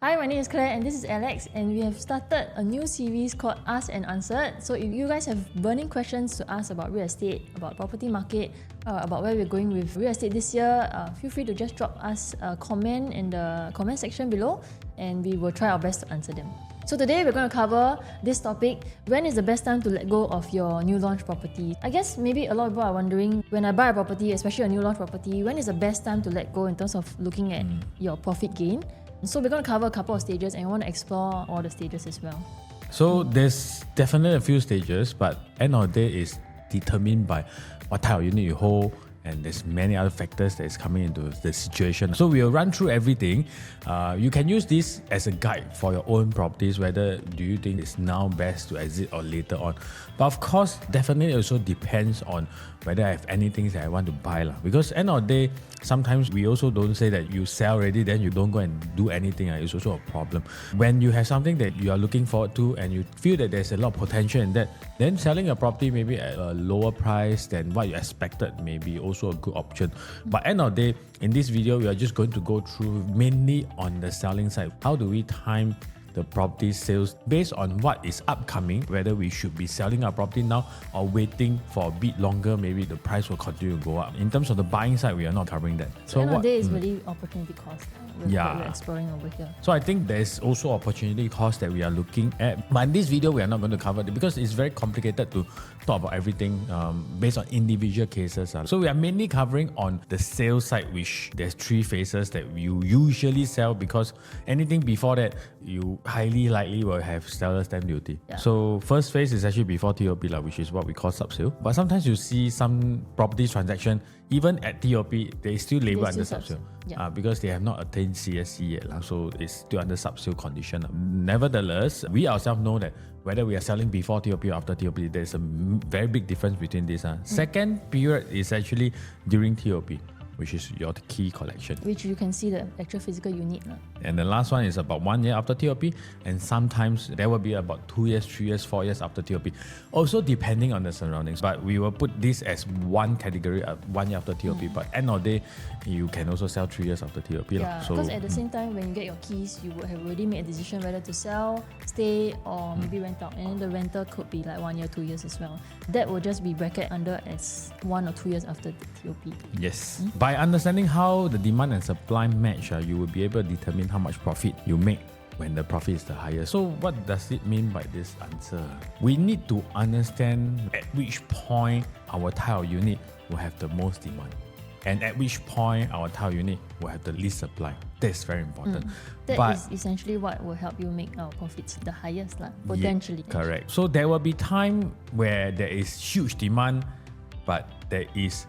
Hi, my name is Claire and this is Alex, and we have started a new series called Ask and Answered. So if you guys have burning questions to ask about real estate, about property market, about where we're going with real estate this year, feel free to just drop us a comment in the comment section below and we will try our best to answer them. So today we're going to cover this topic: when is the best time to let go of your new launch property? I guess maybe a lot of people are wondering, when I buy a property, especially a new launch property, when is the best time to let go in terms of looking at your profit gain? So we're going to cover a couple of stages and we want to explore all the stages as well. So there's definitely a few stages, but end of the day is determined by what type of unit you hold, and there's many other factors that is coming into the situation. So we'll run through everything. You can use this as a guide for your own properties, whether do you think it's now best to exit or later on. But of course, definitely also depends on whether I have anything that I want to buy. Because end of the day, sometimes we also don't say that you sell already, then you don't go and do anything. It's also a problem. When you have something that you are looking forward to and you feel that there's a lot of potential in that, then selling a property maybe at a lower price than what you expected may be also a good option. But end of the day, in this video, we are just going to go through mainly on the selling side. How do we time the property sales based on what is upcoming, whether we should be selling our property now or waiting for a bit longer, maybe the price will continue to go up. In terms of the buying side, we are not covering that. So end of the day is really opportunity cost what we're exploring over here. So I think there's also opportunity cost that we are looking at. But in this video, we are not going to cover it because it's very complicated to talk about everything based on individual cases. So we are mainly covering on the sales side, which there's 3 phases that you usually sell, because anything before that, you highly likely will have seller stamp duty. So first phase is actually before TOP, which is what we call sub-sale. But sometimes you see some property transaction, even at TOP, they still label under sub-sale. Because they have not attained CSC yet. So it's still under sub-sale condition. Nevertheless, we ourselves know that whether we are selling before TOP or after TOP, there's a very big difference between this. Second period is actually during TOP, which is your key collection, which you can see the actual physical unit. And the last one is about 1 year after TOP, and sometimes there will be about 2 years, 3 years, 4 years after TOP. Also depending on the surroundings, but we will put this as one category of 1 year after TOP. But end of the day, you can also sell 3 years after TOP. Because at the same time, when you get your keys, you would have already made a decision whether to sell, stay, or maybe rent out. And then the rental could be like 1 year, 2 years as well. That will just be bracketed under as 1 or 2 years after the TOP. Yes. By understanding how the demand and supply match, you will be able to determine how much profit you make when the profit is the highest. So what does it mean by this answer? We need to understand at which point our tile unit will have the most demand, and at which point our tile unit will have the least supply. That's very important. That is essentially what will help you make our profits the highest, potentially. Correct. So there will be time where there is huge demand, but there is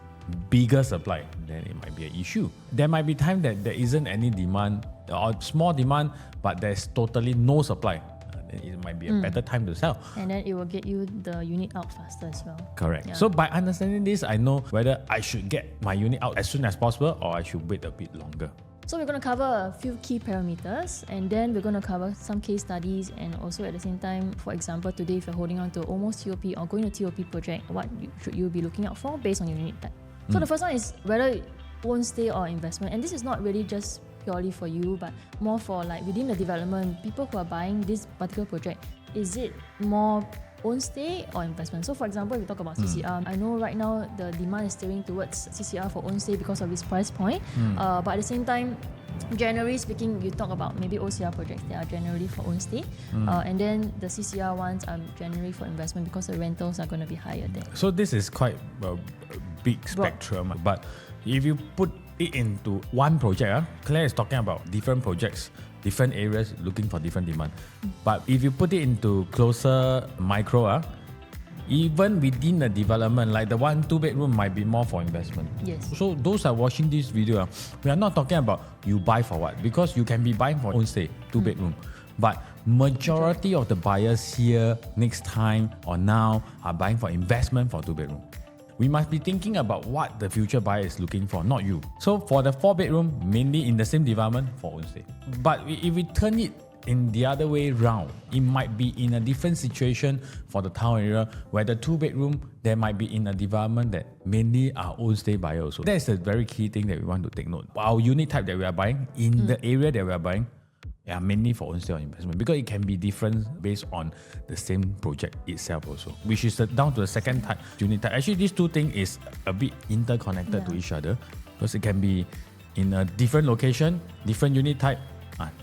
bigger supply, then it might be an issue. There might be time that there isn't any demand or small demand, but there's totally no supply. Then it might be a better time to sell. And then it will get you the unit out faster as well. Correct. So by understanding this, I know whether I should get my unit out as soon as possible or I should wait a bit longer. So we're going to cover a few key parameters, and then we're going to cover some case studies, and also at the same time, for example, today if you're holding on to almost TOP or going to TOP project, what should you be looking out for based on your unit type? So the first one is whether own, stay, or investment. And this is not really just purely for you, but more for within the development, people who are buying this particular project. Is it more own, stay, or investment? So for example, if we talk about CCR, I know right now the demand is steering towards CCR for own stay because of its price point. But at the same time, generally speaking, you talk about maybe OCR projects, they are generally for own stay. And then the CCR ones are generally for investment because the rentals are going to be higher there. So this is quite a big spectrum. But if you put it into one project, Claire is talking about different projects, different areas looking for different demand. But if you put it into closer micro, even within the development, like the 1-2 bedroom might be more for investment. Yes. So those are watching this video, we are not talking about you buy for what, because you can be buying for own stay, 2 bedroom. But majority of the buyers here next time or now are buying for investment for 2 bedroom. We must be thinking about what the future buyer is looking for, not you. So for the 4 bedroom, mainly in the same development, for own stay. But if we turn it in the other way round, it might be in a different situation for the town area where the 2 bedroom, there might be in a development that mainly are own stay buyer also. That's a very key thing that we want to take note. Our unit type that we are buying, in the area that we are buying, Yeah, mainly for own sale investment because it can be different based on the same project itself also, which is down to the second type, unit type. Actually, these two things is a bit interconnected to each other because it can be in a different location, different unit type,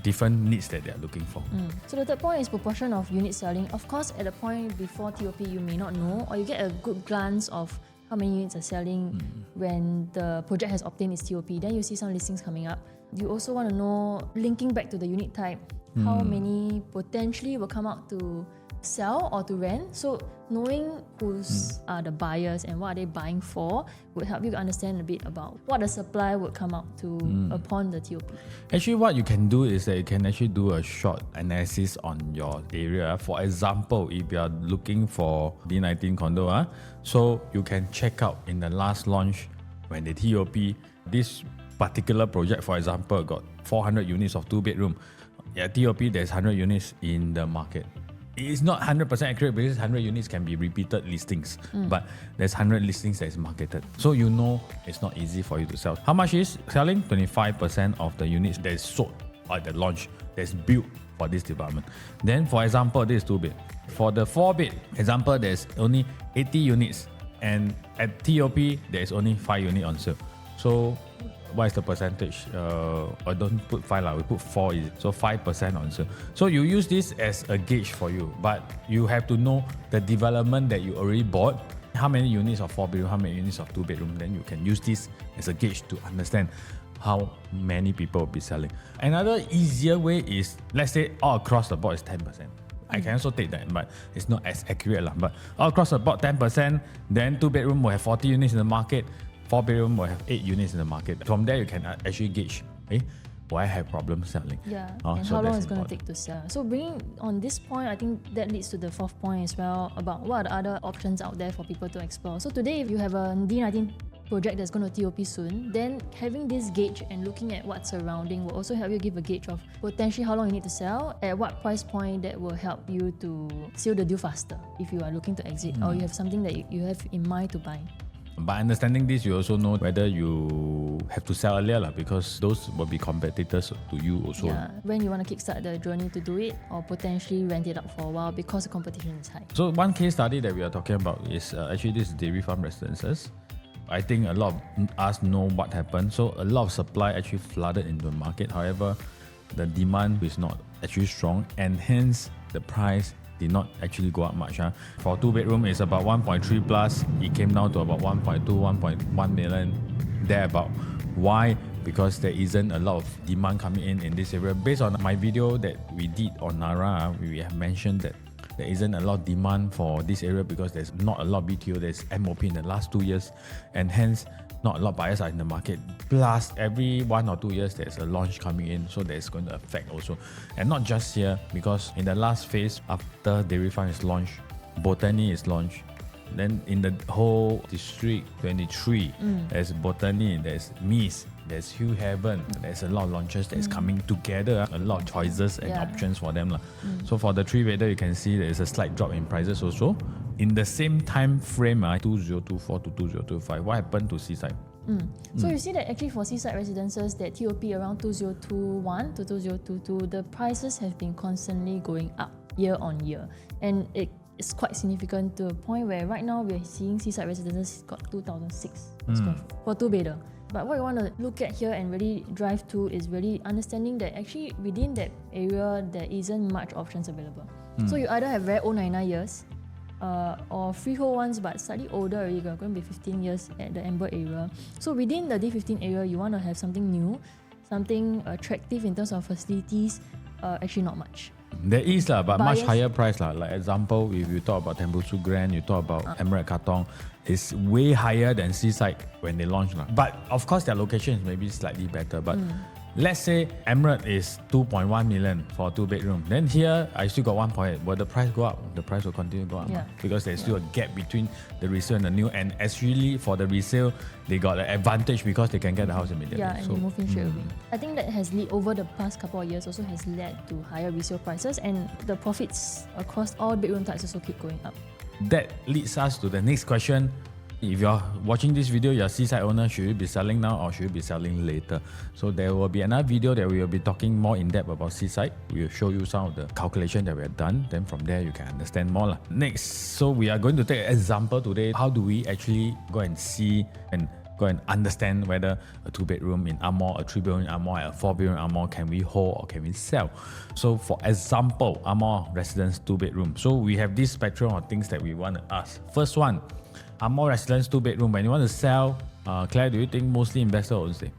different needs that they are looking for. So the third point is proportion of unit selling. Of course, at the point before TOP, you may not know, or you get a good glance of how many units are selling when the project has obtained its TOP. Then you see some listings coming up. You also want to know, linking back to the unit type, how many potentially will come out to sell or to rent. So knowing who's are the buyers and what are they buying for would help you understand a bit about what the supply would come out to upon the TOP. Actually, what you can do is that you can actually do a short analysis on your area. For example, if you are looking for D19 condo, so you can check out in the last launch when the TOP, this particular project, for example, got 400 units of 2-bedroom. At TOP, there's 100 units in the market. It's not 100% accurate because 100 units can be repeated listings, but there's 100 listings that is marketed. So you know it's not easy for you to sell. How much is selling? 25% of the units that is sold at the launch that's built for this development. Then, for example, this is 2-bed. For the 4-bed, example, there's only 80 units, and at TOP, there's only 5 units on sale. So what is the percentage? I don't put 5, we put 4. So 5% on sale. So you use this as a gauge for you, but you have to know the development that you already bought, how many units of 4-bedroom, how many units of 2-bedroom. Then you can use this as a gauge to understand how many people will be selling. Another easier way is, let's say all across the board is 10%. I can also take that, but it's not as accurate. But all across the board, 10%, then 2-bedroom will have 40 units in the market, 4-bedroom will have 8 units in the market. From there, you can actually gauge, will I have problems selling? Yeah, and so how long it's going to take to sell. So bringing on this point, I think that leads to the fourth point as well, about what are the other options out there for people to explore. So today, if you have a D19 project that's going to TOP soon, then having this gauge and looking at what's surrounding will also help you give a gauge of potentially how long you need to sell, at what price point that will help you to seal the deal faster if you are looking to exit or you have something that you have in mind to buy. By understanding this, you also know whether you have to sell earlier because those will be competitors to you also. Yeah, when you want to kickstart the journey to do it or potentially rent it out for a while because the competition is high. So one case study that we are talking about is actually this dairy farm residences. I think a lot of us know what happened. So a lot of supply actually flooded into the market. However, the demand is not actually strong and hence the price did not actually go up much. For 2-bedroom, it's about 1.3 plus. It came down to about 1.2, 1.1 million, thereabout. Why? Because there isn't a lot of demand coming in this area. Based on my video that we did on Nara, we have mentioned that there isn't a lot of demand for this area because there's not a lot of BTO, there's MOP in the last 2 years, and hence not a lot of buyers are in the market. Plus, every 1 or 2 years, there's a launch coming in, so that's going to affect also. And not just here, because in the last phase, after Dairy Farm is launched, Botany is launched. Then in the whole District 23, there's Botany, there's Mies, there's Hugh Haven. There's a lot of launches that is coming together, a lot of choices and options for them. So for the 3-bedder, you can see there's a slight drop in prices also. In the same time frame, 2024 to 2025, what happened to Seaside? So you see that actually for Seaside residences, that TOP around 2021 to 2022, the prices have been constantly going up year on year. And it's quite significant to a point where right now we're seeing Seaside residences got 2006 square foot for 2-bedder. But what you want to look at here and really drive to is really understanding that actually within that area, there isn't much options available. So you either have very old 99 years, or freehold ones but slightly older already, going to be 15 years at the Amber area. So within the D15 area, you want to have something new, something attractive in terms of facilities, actually not much. There is, but Buyers, much higher price. Like example, if you talk about Tembusu Grand, you talk about Emerald Katong, it's way higher than Seaside when they launched. But of course, their location is maybe slightly better. But let's say Emerald is 2.1 million for a 2-bedroom. Then here, I still got 1.8. Will the price go up? The price will continue to go up. Because there's still a gap between the resale and the new. And actually, for the resale, they got an advantage because they can get the house immediately. Yeah, and they move in straight away. I think that has led, over the past couple of years, also has led to higher resale prices, and the profits across all bedroom types also keep going up. That leads us to the next question. If you're watching this video, you're a seaside owner, should you be selling now or should you be selling later? So there will be another video that we will be talking more in depth about seaside. We will show you some of the calculation that we have done. Then from there, you can understand more lah. Next, so we are going to take an example today. How do we actually go and see and go and understand whether a 2-bedroom in Amor, a 3-bedroom in Amor, a 4-bedroom in Amor, can we hold or can we sell? So for example, Amor Residence 2-bedroom. So we have this spectrum of things that we want to ask. First one, Amor Residence 2-bedroom. When you want to sell, Claire, do you think mostly investor or stay?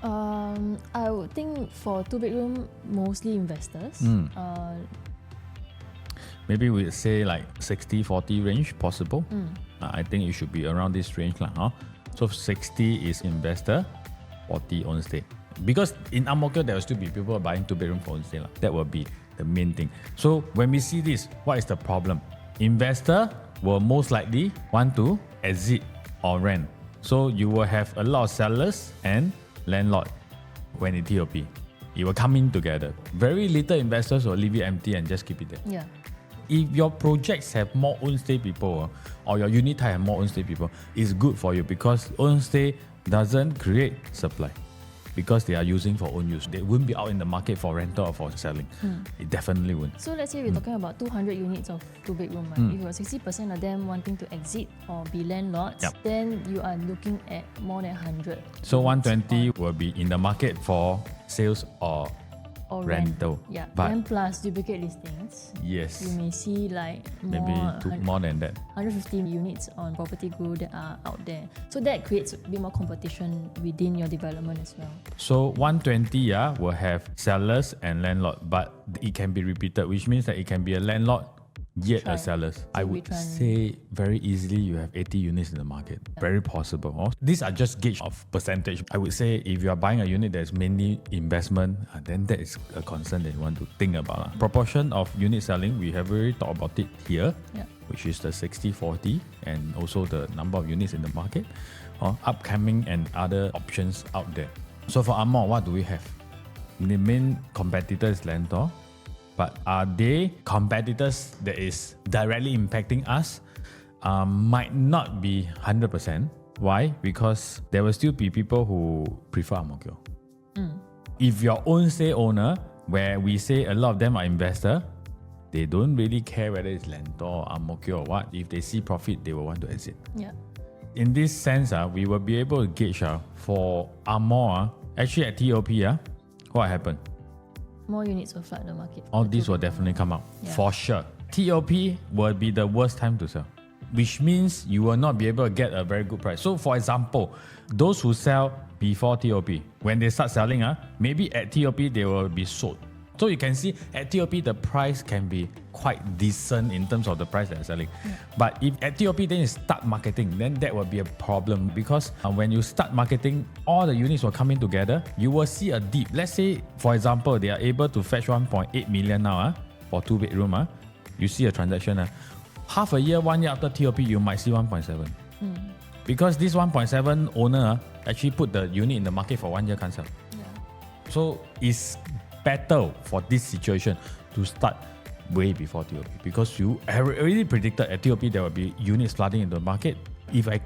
I would think for 2-bedroom, mostly investors. Maybe we say like 60-40 range possible. I think it should be around this range lah. Huh? So 60 is investor, 40 own stay. Because in Ang Mo Kio, there will still be people buying 2-bedroom for own stay lah. That will be the main thing. So when we see this, what is the problem? Investor will most likely want to exit or rent. So you will have a lot of sellers and landlord when it TOP. It will come in together. Very little investors will leave it empty and just keep it there. Yeah. If your projects have more own stay people or your unit type have more own stay people, it's good for you because own stay doesn't create supply because they are using for own use. They wouldn't be out in the market for rental or for selling. It definitely wouldn't. So let's say we're talking about 200 units of 2-bedroom, right? If you got 60% of them wanting to exit or be landlords, then you are looking at more than 100. So 120 will be in the market for sales or rental. Yeah. But then plus duplicate listings. yes, You may see like maybe more than that. 150 units on Property Guru that are out there. So that creates a bit more competition within your development as well. So 120 will have sellers and landlord, but it can be repeated, which means that it can be a landlord yet a sellers. I would say very easily you have 80 units in the market. Very possible. These are just gauge of percentage. I would say if you are buying a unit that's mainly investment, then that is a concern that you want to think about. Proportion of unit selling, we have already talked about it here, which is the 60-40 and also the number of units in the market, upcoming and other options out there. So for Amor, what do we have? The main competitor is Lentor. But are they competitors that is directly impacting us? Might not be 100%. Why? Because there will still be people who prefer Ang Mo Kio. If your own stay owner, where we say a lot of them are investor, they don't really care whether it's Lentor or Ang Mo Kio or what. If they see profit, they will want to exit. Yeah. In this sense, we will be able to gauge for Amor, actually at TOP, what happened? More units will flood the market. All these will definitely come out, for sure. TOP will be the worst time to sell, which means you will not be able to get a very good price. So for example, those who sell before TOP, when they start selling, maybe at TOP they will be sold. So you can see at TOP the price can be quite decent in terms of the price they're selling. But if at TOP then you start marketing, then that will be a problem because when you start marketing, all the units will come in together. You will see a dip. Let's say, for example, they are able to fetch 1.8 million now for 2-bedroom. You see a transaction. Half a year, 1 year after TOP, you might see 1.7. Because this 1.7 owner actually put the unit in the market for 1 year, can't sell. So it's better for this situation to start way before TOP because you have already predicted at TOP there will be units flooding into the market. If I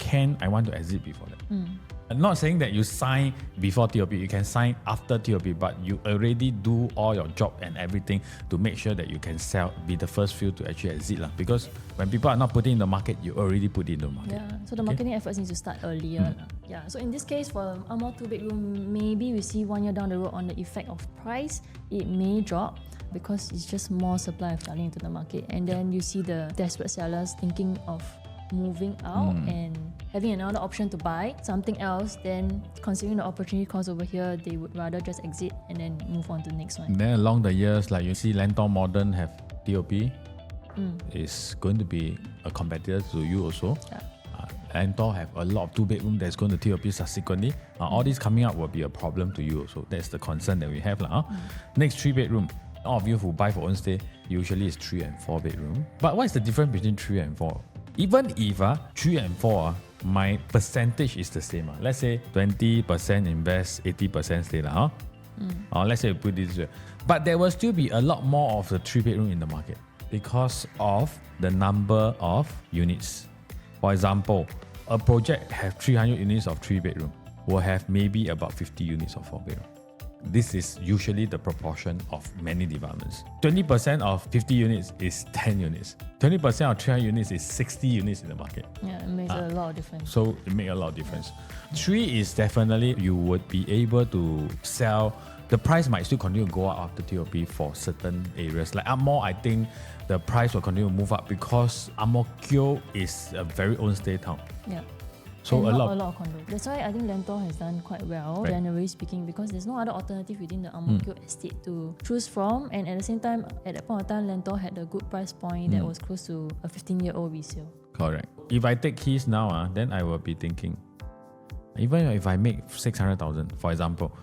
want to exit before that. I'm not saying that you sign before TOP, you can sign after TOP, but you already do all your job and everything to make sure that you can sell, be the first few to actually exit. Because when people are not putting in the market, you already put it in the market. Yeah, so the marketing efforts need to start earlier. Yeah, so in this case for Amor 2-bedroom, maybe we see 1 year down the road on the effect of price, it may drop because it's just more supply flooding into the market. And then you see the desperate sellers thinking of moving out and having another option to buy something else, then considering the opportunity cost over here, they would rather just exit and then move on to the next one. Then along the years, like you see Lentor Modern have TOP, is going to be a competitor to you also. Lentor have a lot of 2-bedroom that's going to TOP subsequently. All this coming up will be a problem to you also. That's the concern that we have. Next 3-bedroom. All of you who buy for own stay, usually it's 3 and 4-bedroom. But what is the difference between 3 and 4? Even if 3 and 4, my percentage is the same. Let's say 20% invest, 80% stay. Let's say we put this way. But there will still be a lot more of the 3-bedroom in the market because of the number of units. For example, A project have 300 units of 3-bedroom will have maybe about 50 units of 4-bedroom. This is usually the proportion of many developments. 20% of 50 units is 10 units. 20% of 300 units is 60 units in the market. Yeah, it makes a lot of difference. So it makes a lot of difference. 3 is definitely you would be able to sell. The price might still continue to go up after TOP for certain areas. Like Amor, I think the price will continue to move up because Ang Mo Kio is a very own stay town. Yeah. So and a not lot of condos. That's why I think Lentor has done quite well, Right. generally speaking, because there's no other alternative within the Ang Mo Kio estate to choose from. And at the same time, at that point of time, Lentor had a good price point that was close to a 15-year-old resale. Correct. If I take keys now, then I will be thinking, even if I make 600,000, for example,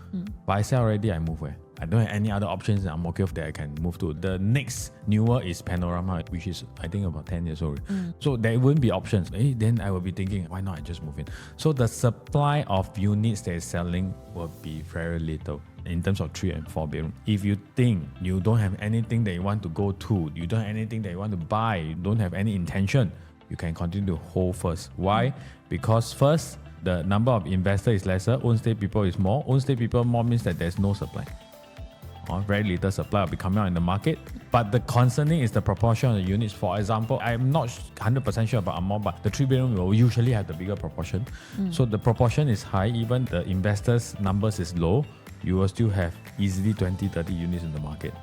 but I sell already, I move where? I don't have any other options in Ang Mo Kio that I can move to. The next newer is Panorama, which is I think about 10 years old. So there wouldn't be options. Then I will be thinking, why not I just move in? So the supply of units that is selling will be very little in terms of 3 and 4 bedroom. If you think you don't have anything that you want to go to, you don't have anything that you want to buy, you don't have any intention, you can continue to hold first. Why? Because first, the number of investors is lesser, own stay people is more. Own stay people more means that there's no supply. Or very little supply will be coming out in the market. But the concerning is the proportion of the units. For example, I'm not 100% sure about Amor, but the 3-bedroom will usually have the bigger proportion. So the proportion is high, even the investors' numbers is low, you will still have easily 20, 30 units in the market.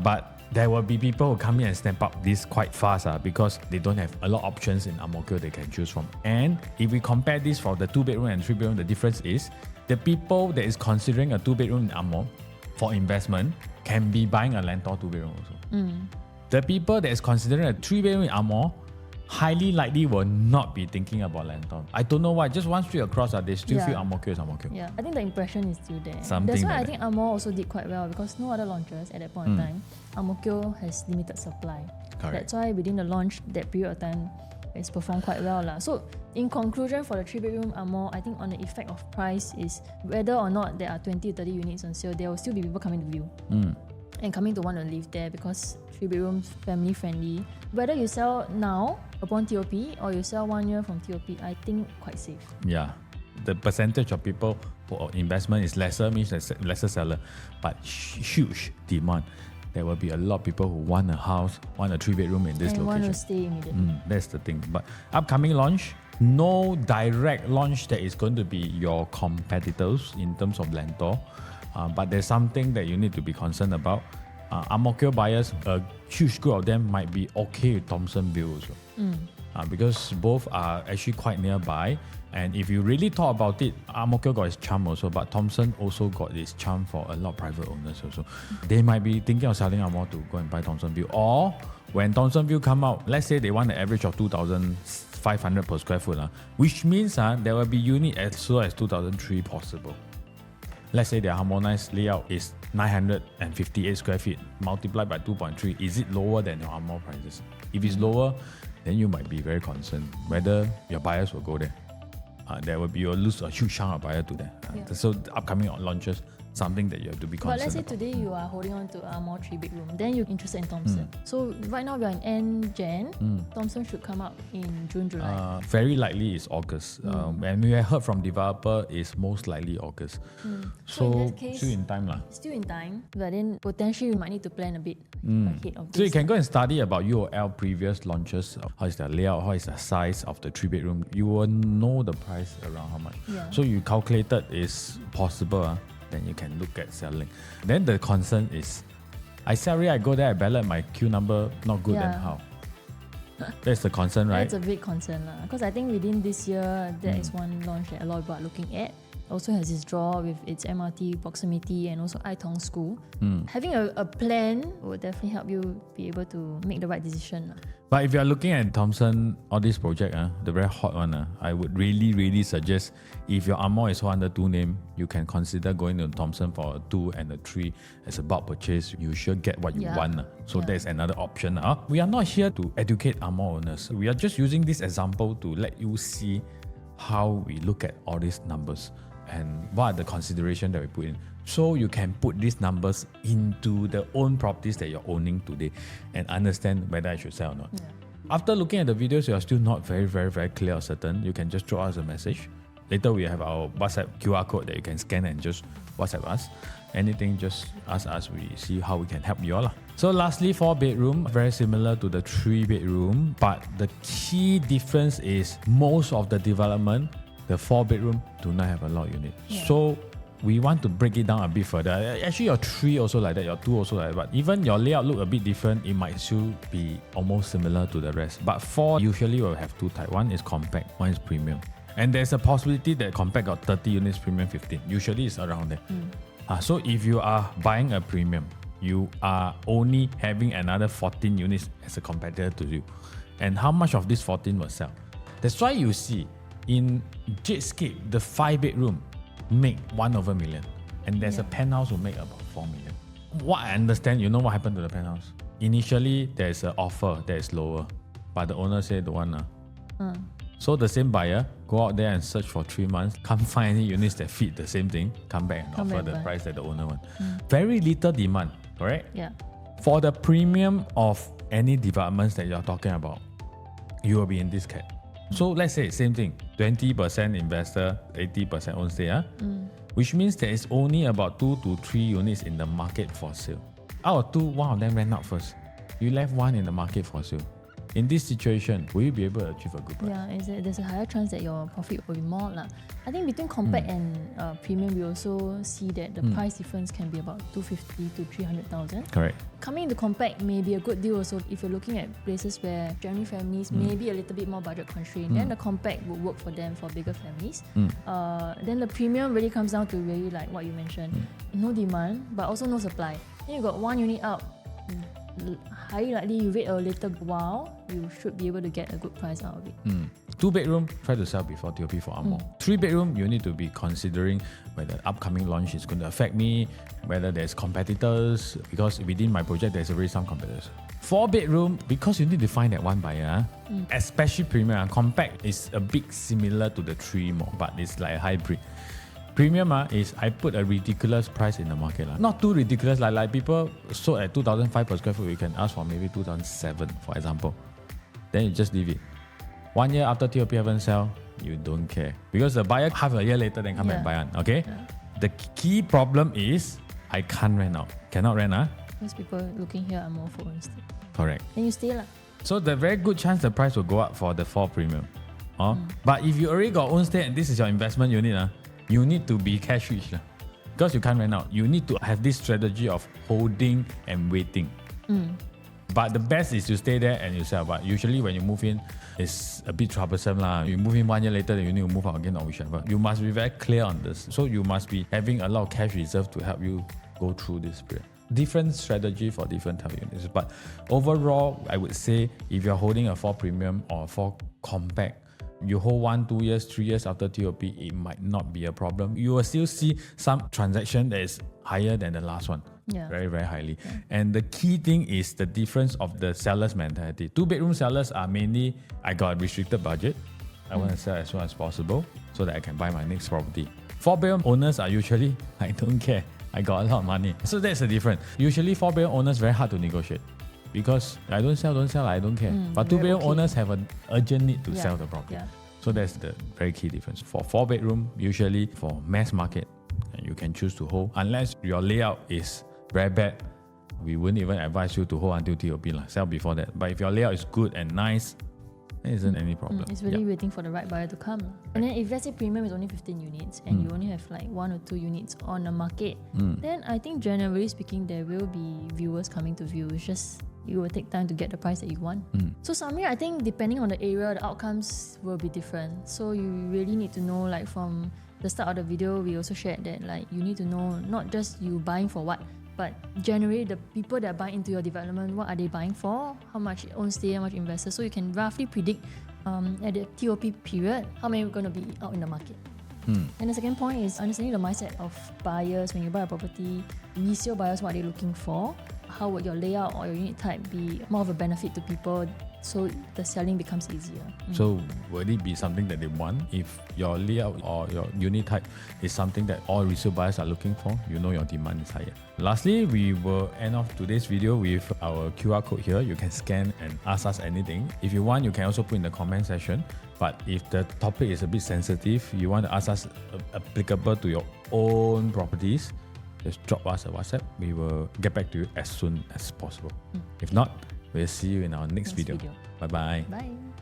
But there will be people who come in and snap up this quite fast because they don't have a lot of options in Ang Mo Kio they can choose from. And if we compare this for the 2-bedroom and 3-bedroom, the difference is the people that is considering a 2-bedroom in Amor for investment can be buying a Lentor 2-bedroom also. The people that is considering a 3-bedroom in Amor highly likely will not be thinking about Lentor. I don't know why. Just one street across, they still feel Ang Mo Kio is Ang Mo Kio. Yeah, I think the impression is still there. Something That's why like I think Amor also did quite well because no other launches at that point in time. Ang Mo Kio has limited supply. Correct. That's why within the launch, that period of time, it's performed quite well. So in conclusion, for the 3-bedroom Amor, I think on the effect of price is whether or not there are 20 or 30 units on sale, there will still be people coming to view. And coming to want to live there because 3-bedrooms family friendly. Whether you sell now upon TOP or you sell 1 year from TOP, I think quite safe. Yeah. The percentage of people for investment is lesser, means there's lesser seller, but huge demand. There will be a lot of people who want a house, want a 3-bedroom in this and location. want to stay immediately. That's the thing. But upcoming launch, no direct launch that is going to be your competitors in terms of Lentor. But there's something that you need to be concerned about. Ang Mo Kio buyers, a huge group of them might be okay with Thomsonville also. Because both are actually quite nearby. And if you really thought about it, Ang Mo Kio got its charm also, but Thomson also got its charm for a lot of private owners also. They might be thinking of selling Ang Mo to go and buy Thomsonville. Or when Thomsonville come out, let's say they want an average of 2,500 per square foot, which means there will be unit as low as 2,003 possible. Let's say their harmonized layout is 958 square feet, multiplied by 2.3. Is it lower than your Amor prices? If it's lower, then you might be very concerned whether your buyers will go there. You'll lose a huge chunk of buyer to that. So the upcoming launches, something that you have to be concerned But let's say about. today you are holding on to a more 3-bedroom, then you're interested in Thomson. So right now we are in end Jan. Thomson should come out in June, July. Very likely is August. And we have heard from developer is most likely August. So in So that case, still in time lah. Still in time, but then potentially you might need to plan a bit ahead of this. So you can go and study about UOL previous launches. How is the layout? How is the size of the 3-bedroom? You will know the price around how much. Yeah. So you calculated is possible. Then you can look at selling. Then the concern is, I sell it, I go there, I ballot my queue number not good, then Yeah. how? That's the concern, right? That's a big concern because I think within this year, there is one launch that a lot of people are looking at. Also has its draw with its MRT proximity and also Aitong School. Having a plan will definitely help you be able to make the right decision. But if you are looking at Thomson, all this project, the very hot one, I would really suggest if your Amor is under 2 name, you can consider going to Thomson for a 2 and a 3 as a bulk purchase. You should get what you want. So there's another option. We are not here to educate Amor owners. We are just using this example to let you see how we look at all these numbers and what are the considerations that we put in. So you can put these numbers into the own properties that you're owning today and understand whether I should sell or not. After looking at the videos, you are still not very, very, very clear or certain, you can just drop us a message. Later, we have our WhatsApp QR code that you can scan and just WhatsApp us. Anything, just ask us. We see how we can help you all. So lastly, 4-bedroom, very similar to the 3-bedroom, but the key difference is most of the development, the 4-bedroom do not have a lot of units. Yeah. So we want to break it down a bit further. Actually, your 3 also like that, your 2 also like that, but even your layout look a bit different, it might still be almost similar to the rest. But 4 usually will have 2 types. One is compact, one is premium. And there's a possibility that compact got 30 units, premium 15. Usually it's around there. So if you are buying a premium, you are only having another 14 units as a competitor to you. And how much of this 14 will sell? That's why you see in Jadescape, the 5-bedroom make 1/1,000,000. And there's a penthouse will make about 4 million. What I understand, you know what happened to the penthouse? Initially, there's an offer that is lower, but the owner said don't want. So the same buyer go out there and search for 3 months, can't find any units that fit the same thing, come back and offer the price that the owner wants. Very little demand, correct? Yeah. For the premium of any developments that you're talking about, you will be in this cap. So let's say same thing, 20% investor, 80% own stay, which means there is only about 2 to 3 units in the market for sale. Out of 2, one of them rent out first. You left 1 in the market for sale. In this situation, will you be able to achieve a good price? Yeah, there's a higher chance that your profit will be more. I think between compact and premium, we also see that the price difference can be about 250 to 300,000. Correct. Coming into compact may be a good deal also if you're looking at places where generally families may be a little bit more budget constrained. Then the compact will work for them for bigger families. Then the premium really comes down to really like what you mentioned. No demand, but also no supply. Then you got 1 unit out. Highly likely you wait a little while, you should be able to get a good price out of it. 2-bedroom, try to sell before TOP for Amor. 3-bedroom, you need to be considering whether upcoming launch is going to affect me, whether there's competitors, because within my project there's already some competitors. 4-bedroom, because you need to find that one buyer, especially premium. Compact is a bit similar to the 3 more, but it's like a hybrid. Premium is I put a ridiculous price in the market. Not too ridiculous, like people sold at 2,500 per square foot, you can ask for maybe 2,700 for example. Then you just leave it. 1 year after TOP haven't sell, you don't care. Because the buyer half a year later then come and buy one. Okay? Yeah. The key problem is I can't rent out. Cannot rent, Because people looking here are more for instead. Correct. Then you stay So the very good chance the price will go up for the 4 premium. But if you already got own stay and this is your investment unit, you need to be cash rich. Because you can't rent out. You need to have this strategy of holding and waiting. But the best is to stay there and you sell. But usually when you move in, it's a bit troublesome. You move in 1 year later, then you need to move out again or whichever. You must be very clear on this. So you must be having a lot of cash reserve to help you go through this period. Different strategy for different type of units. But overall, I would say if you're holding a 4 premium or a 4 compact, you hold 1, 2 years, 3 years after TOP, it might not be a problem. You will still see some transaction that is higher than the last one. Yeah. Very, very highly. Yeah. And the key thing is the difference of the seller's mentality. 2-bedroom sellers are mainly, I got a restricted budget. I want to sell as soon as possible so that I can buy my next property. 4-bedroom owners are usually, I don't care. I got a lot of money. So that's the difference. Usually 4-bedroom owners very hard to negotiate. Because I don't sell, I don't care. But 2-bedroom owners have an urgent need to sell the property. Yeah. So that's the very key difference. For 4-bedroom, usually for mass market, you can choose to hold. Unless your layout is very bad, we wouldn't even advise you to hold until TOP. Sell before that. But if your layout is good and nice, there isn't any problem. It's really waiting for the right buyer to come. And then if let's say premium is only 15 units and you only have 1 or 2 units on the market, then I think generally speaking, there will be viewers coming to view. It's just it will take time to get the price that you want. So summary, I think depending on the area, the outcomes will be different. So you really need to know, from the start of the video, we also shared that you need to know not just you buying for what, but generally the people that buy into your development, what are they buying for, how much own stay, how much investors, so you can roughly predict at the TOP period how many are going to be out in the market. And the second point is understanding the mindset of buyers when you buy a property. Resale buyers, what are they looking for? how would your layout or your unit type be more of a benefit to people so the selling becomes easier. So will it be something that they want? If your layout or your unit type is something that all resale buyers are looking for, you know your demand is higher. Lastly, we will end off today's video with our QR code here. You can scan and ask us anything. If you want, you can also put in the comment section. But if the topic is a bit sensitive, you want to ask us applicable to your own properties, just drop us a WhatsApp. We will get back to you as soon as possible. If not, we'll see you in our next video. Bye-bye. Bye.